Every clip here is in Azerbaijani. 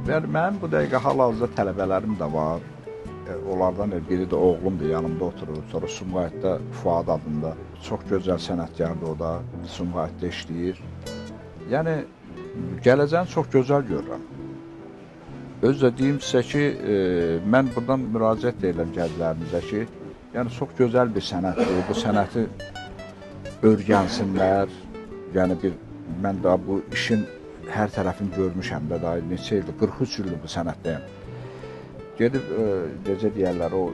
Yəni, mənim bu dəqiqə hal-hazırda tələbələrim də var. Onlardan biri də oğlumdur, yanımda oturur. Sonra Sumqayıtda Fuad adında çox gözəl sənətkardır o da. Sumqayıtda işləyir. Yəni, gələcəyini çox gözəl görürəm. Özlə deyim sizə ki, mən buradan müraciət edirəm gənclərimizə ki, yəni çox gözəl bir sənətdir. Bu sənəti öyrənsinlər. Yəni, mən daha bu işin hər tərəfini görmüşəm də, daha neçə ildir, 43 ildir bu sənətdəyim. Gedib, necə deyərlər, o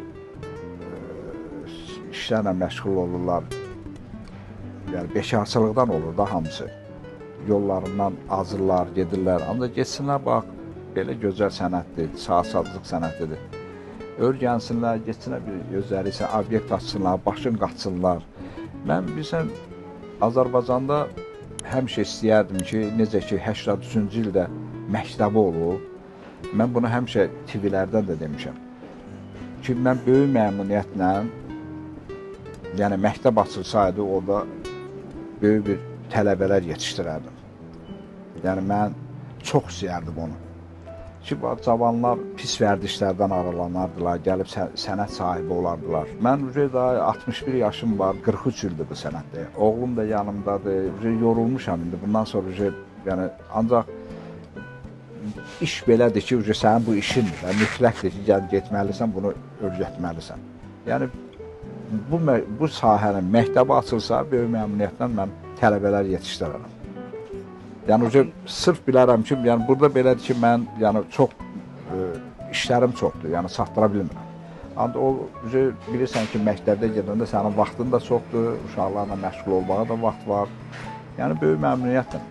işlərlə məşğul olurlar. Yəni, bekarçılıqdan olur da hamısı. Yollarından azırlar, gedirlər. Ancaq geçsinlər, bax, belə gözəl sənətdir, sağsazlıq sənətidir. Öyrənsinlər, geçsinlər, özləri isə obyekt açsınlar, başın qaçsınlar. Mən bilsən, Azərbaycanda həmişə istəyərdim ki, necə ki, 83-cü ildə məktəbi olub. Mən bunu həmişə TV-lərdən də demişəm. Ki, mən böyük məmnuniyyətlə, yəni məktəb açılsaydı, orada böyük bir tələbələr yetişdirərdim. Yəni, mən çox istəyərdim onu. Ki, cavanlar pis vərdişlərdən aralanardılar, gəlib sənət sahibi olardılar. Mən daha 61 yaşım var, 43 ildir bu sənətdə. Oğlum da yanımdadır, yorulmuşam indi. Bundan sonra, yəni, ancaq iş belədir ki, sənin bu işindir. Mütləqdir ki, getməlisən, bunu öyrətməlisən. Yəni, bu sahənin məktəbi açılsa, böyük məmnuniyyətlə mən tələbələr yetişdirərəm. Yəni, sırf bilərəm ki, yəni, burada belədir ki, mən, yəni, çox işlərim çoxdur, yəni, çatdıra bilmirəm. Ancaq bilirsən ki, məktəbdə gedəndə sənin vaxtın da çoxdur, uşaqlarla məşğul olmağa da vaxt var. Yəni, böyük məmnuniyyətlə.